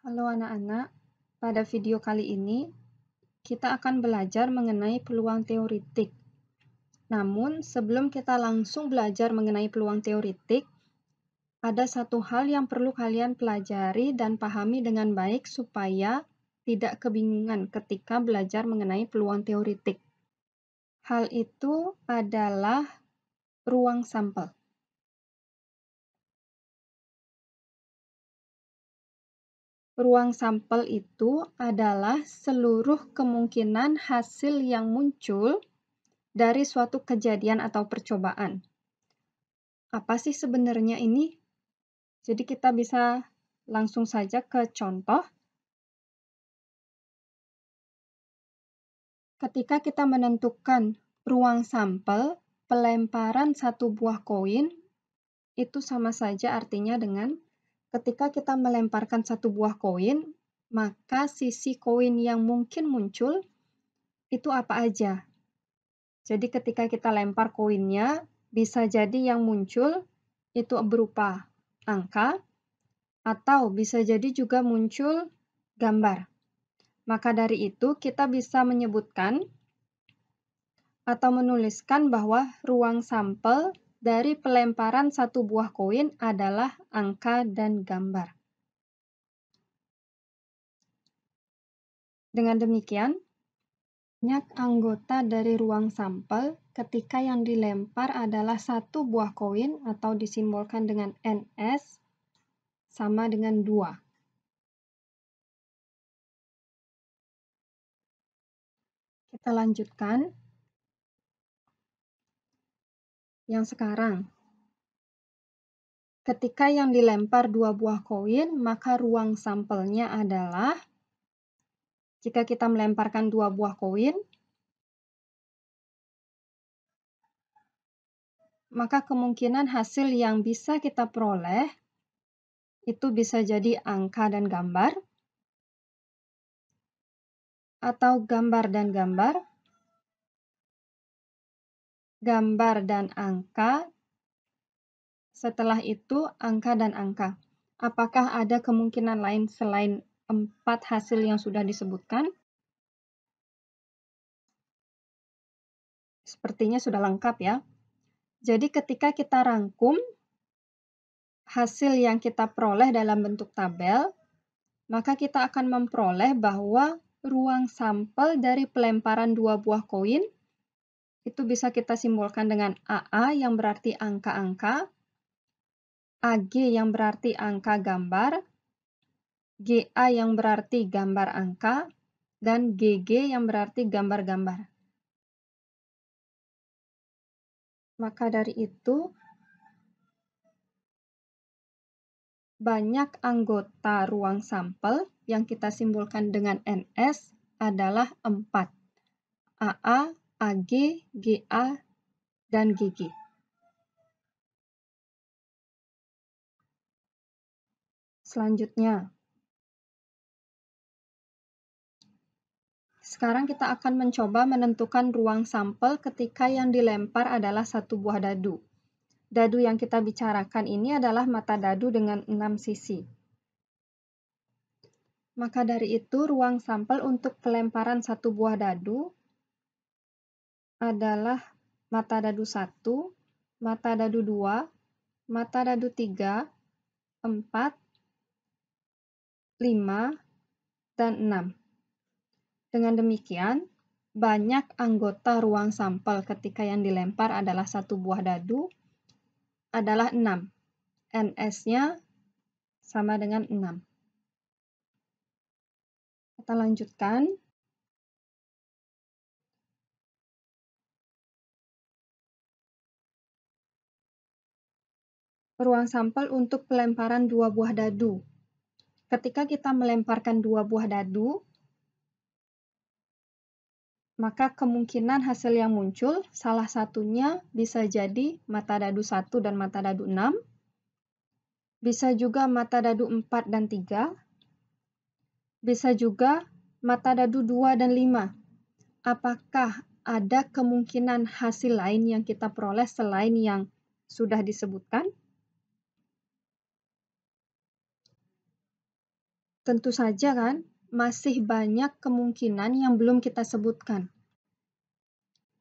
Halo anak-anak, pada video kali ini kita akan belajar mengenai peluang teoretik. Namun, sebelum kita langsung belajar mengenai peluang teoretik, ada satu hal yang perlu kalian pelajari dan pahami dengan baik supaya tidak kebingungan ketika belajar mengenai peluang teoretik. Hal itu adalah ruang sampel. Ruang sampel itu adalah seluruh kemungkinan hasil yang muncul dari suatu kejadian atau percobaan. Apa sih sebenarnya ini? Jadi kita bisa langsung saja ke contoh. Ketika kita menentukan ruang sampel, pelemparan satu buah koin itu sama saja artinya dengan ketika kita melemparkan satu buah koin, maka sisi koin yang mungkin muncul itu apa aja. Jadi ketika kita lempar koinnya, bisa jadi yang muncul itu berupa angka, atau bisa jadi juga muncul gambar. Maka dari itu, kita bisa menyebutkan atau menuliskan bahwa ruang sampel dari pelemparan satu buah koin adalah angka dan gambar. Dengan demikian, banyak anggota dari ruang sampel ketika yang dilempar adalah satu buah koin atau disimbolkan dengan NS sama dengan 2. Kita lanjutkan. Yang sekarang. Ketika yang dilempar 2 buah koin, maka ruang sampelnya adalah jika kita melemparkan 2 buah koin, maka kemungkinan hasil yang bisa kita peroleh itu bisa jadi angka dan gambar, atau gambar dan gambar, gambar dan angka, setelah itu angka dan angka. Apakah ada kemungkinan lain selain 4 hasil yang sudah disebutkan? Sepertinya sudah lengkap ya. Jadi ketika kita rangkum hasil yang kita peroleh dalam bentuk tabel, maka kita akan memperoleh bahwa ruang sampel dari pelemparan 2 buah koin itu bisa kita simbolkan dengan AA yang berarti angka-angka, AG yang berarti angka gambar, GA yang berarti gambar angka, dan GG yang berarti gambar-gambar. Maka dari itu, banyak anggota ruang sampel yang kita simbolkan dengan NS adalah 4. AA, AG, GA, dan GG. Selanjutnya, sekarang kita akan mencoba menentukan ruang sampel ketika yang dilempar adalah satu buah dadu. Dadu yang kita bicarakan ini adalah mata dadu dengan 6 sisi. Maka dari itu, ruang sampel untuk pelemparan satu buah dadu adalah mata dadu 1, mata dadu 2, mata dadu 3, 4, 5, dan 6. Dengan demikian, banyak anggota ruang sampel ketika yang dilempar adalah satu buah dadu adalah 6. NS-nya sama dengan 6. Kita lanjutkan. Ruang sampel untuk pelemparan 2 buah dadu. Ketika kita melemparkan 2 buah dadu, maka kemungkinan hasil yang muncul salah satunya bisa jadi mata dadu 1 dan mata dadu 6, bisa juga mata dadu 4 dan 3, bisa juga mata dadu 2 dan 5. Apakah ada kemungkinan hasil lain yang kita peroleh selain yang sudah disebutkan? Tentu saja kan, masih banyak kemungkinan yang belum kita sebutkan.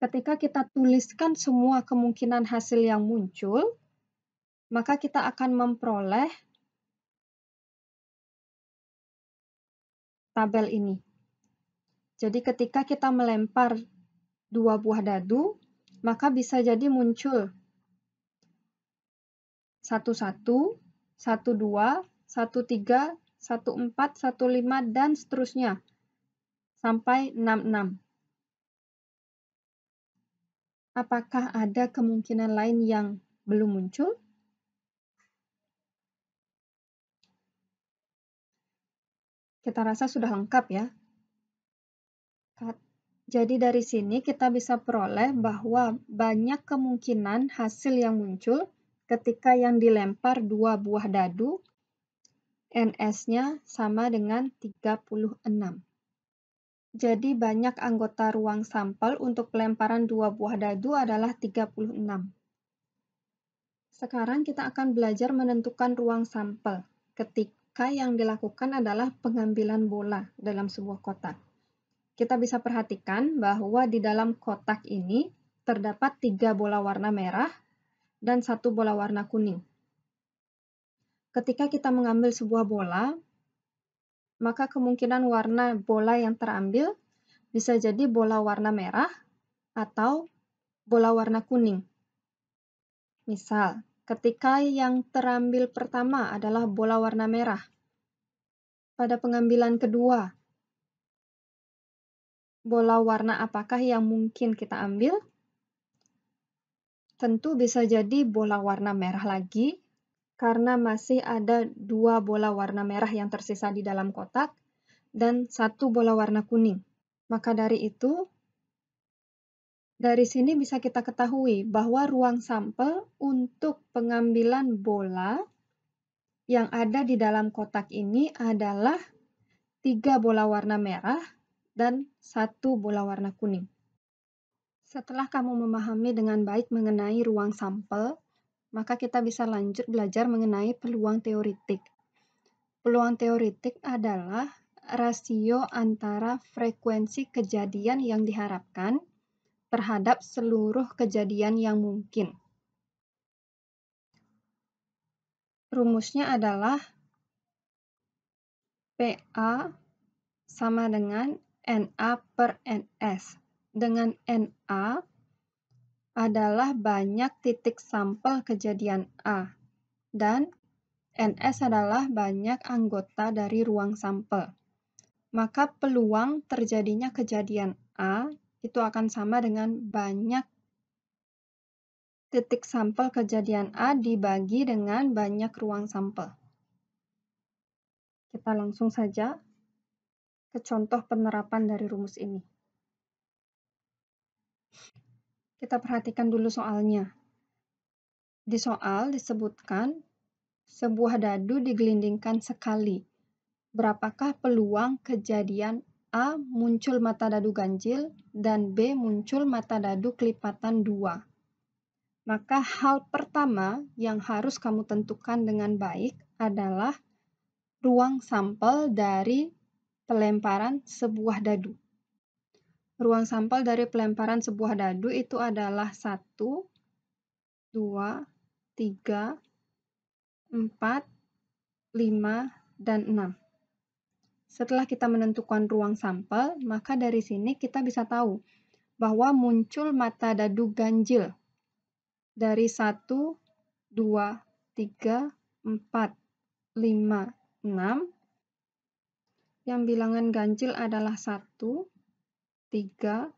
Ketika kita tuliskan semua kemungkinan hasil yang muncul, maka kita akan memperoleh tabel ini. Jadi ketika kita melempar 2 buah dadu, maka bisa jadi muncul 11, 12, 13, 14, 15, dan seterusnya sampai 66. Apakah ada kemungkinan lain yang belum muncul? Kita rasa sudah lengkap ya. Jadi dari sini kita bisa peroleh bahwa banyak kemungkinan hasil yang muncul ketika yang dilempar 2 buah dadu, NS-nya sama dengan 36. Jadi banyak anggota ruang sampel untuk pelemparan 2 buah dadu adalah 36. Sekarang kita akan belajar menentukan ruang sampel ketika yang dilakukan adalah pengambilan bola dalam sebuah kotak. Kita bisa perhatikan bahwa di dalam kotak ini terdapat 3 bola warna merah dan 1 bola warna kuning. Ketika kita mengambil sebuah bola, maka kemungkinan warna bola yang terambil bisa jadi bola warna merah atau bola warna kuning. Misal, ketika yang terambil pertama adalah bola warna merah, pada pengambilan kedua, bola warna apakah yang mungkin kita ambil? Tentu bisa jadi bola warna merah lagi, karena masih ada 2 bola warna merah yang tersisa di dalam kotak, dan 1 bola warna kuning. Maka dari itu, dari sini bisa kita ketahui bahwa ruang sampel untuk pengambilan bola yang ada di dalam kotak ini adalah 3 bola warna merah dan 1 bola warna kuning. Setelah kamu memahami dengan baik mengenai ruang sampel, maka kita bisa lanjut belajar mengenai peluang teoretik. Peluang teoretik adalah rasio antara frekuensi kejadian yang diharapkan terhadap seluruh kejadian yang mungkin. Rumusnya adalah PA sama dengan NA per NS. Dengan NA adalah banyak titik sampel kejadian A, dan NS adalah banyak anggota dari ruang sampel. Maka peluang terjadinya kejadian A itu akan sama dengan banyak titik sampel kejadian A dibagi dengan banyak ruang sampel. Kita langsung saja ke contoh penerapan dari rumus ini. Kita perhatikan dulu soalnya. Di soal disebutkan sebuah dadu digelindingkan sekali. Berapakah peluang kejadian A muncul mata dadu ganjil dan B muncul mata dadu kelipatan 2? Maka hal pertama yang harus kamu tentukan dengan baik adalah ruang sampel dari pelemparan sebuah dadu. Ruang sampel dari pelemparan sebuah dadu itu adalah 1, 2, 3, 4, 5, dan 6. Setelah kita menentukan ruang sampel, maka dari sini kita bisa tahu bahwa muncul mata dadu ganjil dari 1, 2, 3, 4, 5, 6, yang bilangan ganjil adalah 1, 3,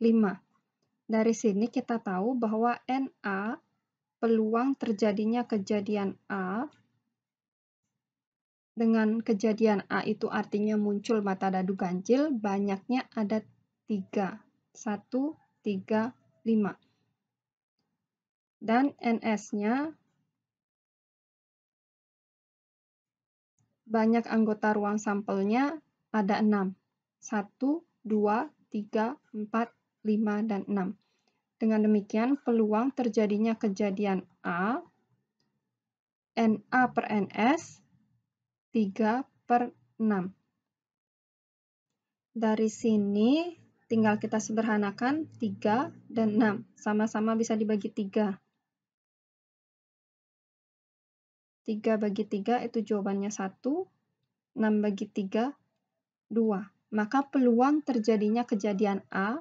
5. Dari sini kita tahu bahwa NA, peluang terjadinya kejadian A, dengan kejadian A itu artinya muncul mata dadu ganjil, banyaknya ada 3. 1, 3, 5. Dan NS-nya banyak anggota ruang sampelnya ada 6. 1, 2, 3, 4, 5, dan 6. Dengan demikian, peluang terjadinya kejadian A, NA per NS, 3 per 6. Dari sini tinggal kita sederhanakan 3 dan 6. Sama-sama bisa dibagi 3. 3 bagi 3 itu jawabannya 1. 6 bagi 3, 2. Maka peluang terjadinya kejadian A,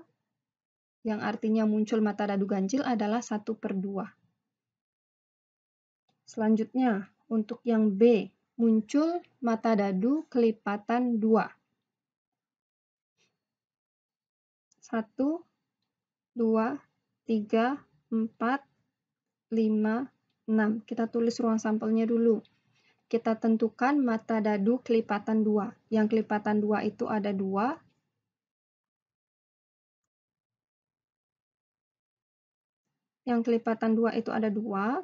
yang artinya muncul mata dadu ganjil, adalah 1/2. Selanjutnya, untuk yang B, muncul mata dadu kelipatan 2. 1, 2, 3, 4, 5, 6. Kita tulis ruang sampelnya dulu. Kita tentukan mata dadu kelipatan 2. Yang kelipatan 2 itu ada 2. Yang kelipatan 2 itu ada 2,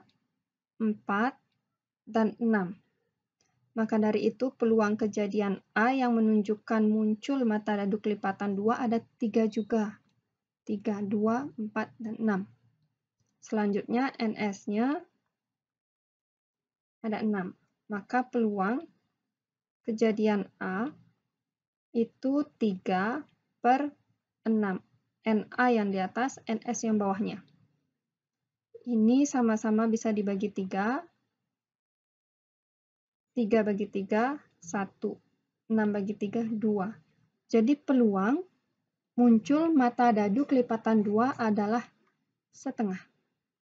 4, dan 6. Maka dari itu peluang kejadian A yang menunjukkan muncul mata dadu kelipatan 2 ada 3 juga. 3, 2, 4, dan 6. Selanjutnya NS-nya ada 6. Maka peluang kejadian A itu 3/6. NA yang di atas, NS yang bawahnya. Ini sama-sama bisa dibagi 3. 3 bagi 3, 1. 6 bagi 3, 2. Jadi peluang muncul mata dadu kelipatan 2 adalah setengah.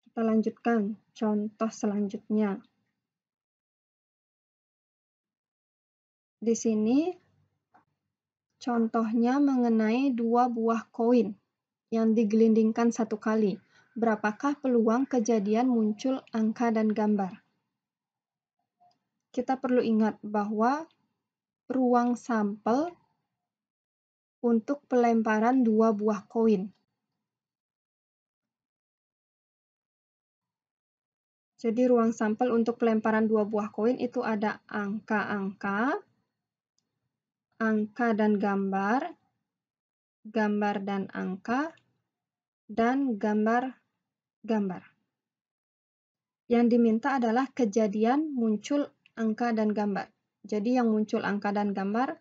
Kita lanjutkan contoh selanjutnya. Di sini contohnya mengenai 2 buah koin yang digelindingkan 1 kali. Berapakah peluang kejadian muncul angka dan gambar? Kita perlu ingat bahwa ruang sampel untuk pelemparan 2 buah koin. Jadi ruang sampel untuk pelemparan 2 buah koin itu ada angka-angka, angka dan gambar, gambar dan angka, dan gambar-gambar. Yang diminta adalah kejadian muncul angka dan gambar. Jadi yang muncul angka dan gambar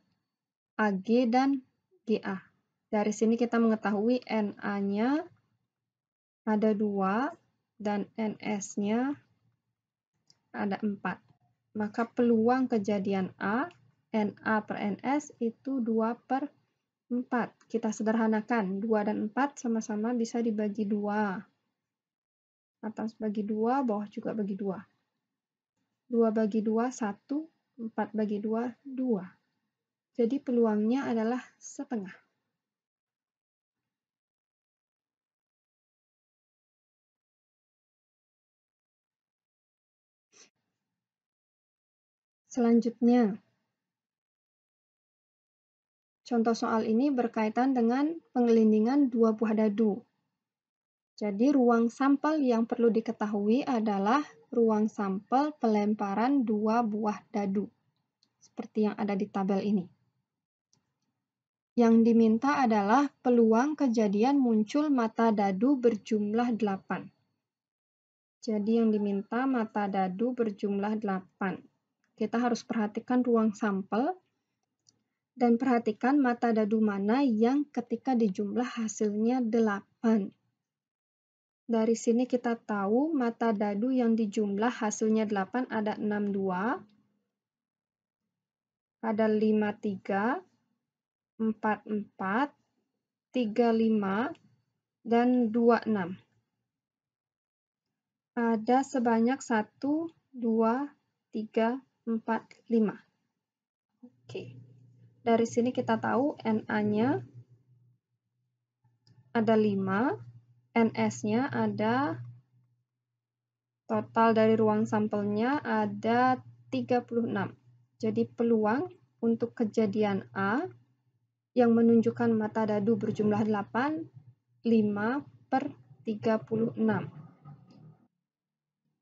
AG dan GA. Dari sini kita mengetahui NA-nya ada 2 dan NS-nya ada 4. Maka peluang kejadian A, NA per NS itu 2/4. Kita sederhanakan, 2 dan 4 sama-sama bisa dibagi 2. Atas bagi 2, bawah juga bagi 2. 2 bagi 2, 1. 4 bagi 2, 2. Jadi peluangnya adalah setengah. Selanjutnya, contoh soal ini berkaitan dengan penggelindingan 2 buah dadu. Jadi ruang sampel yang perlu diketahui adalah ruang sampel pelemparan 2 buah dadu, seperti yang ada di tabel ini. Yang diminta adalah peluang kejadian muncul mata dadu berjumlah 8. Jadi yang diminta mata dadu berjumlah 8. Kita harus perhatikan ruang sampel dan perhatikan mata dadu mana yang ketika dijumlah hasilnya 8. Dari sini kita tahu mata dadu yang dijumlah hasilnya 8 ada 62, ada 53, 44, 35, dan 26. Ada sebanyak 1, 2, 3, 4, 5. Oke. Dari sini kita tahu NA-nya ada 5, NS-nya ada, total dari ruang sampelnya ada 36. Jadi peluang untuk kejadian A yang menunjukkan mata dadu berjumlah 8, 5/36.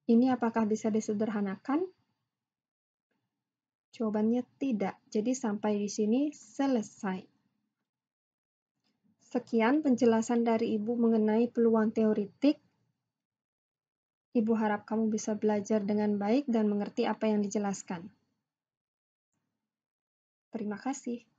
Ini apakah bisa disederhanakan? Jawabannya tidak. Jadi sampai di sini selesai. Sekian penjelasan dari Ibu mengenai peluang teoretik. Ibu harap kamu bisa belajar dengan baik dan mengerti apa yang dijelaskan. Terima kasih.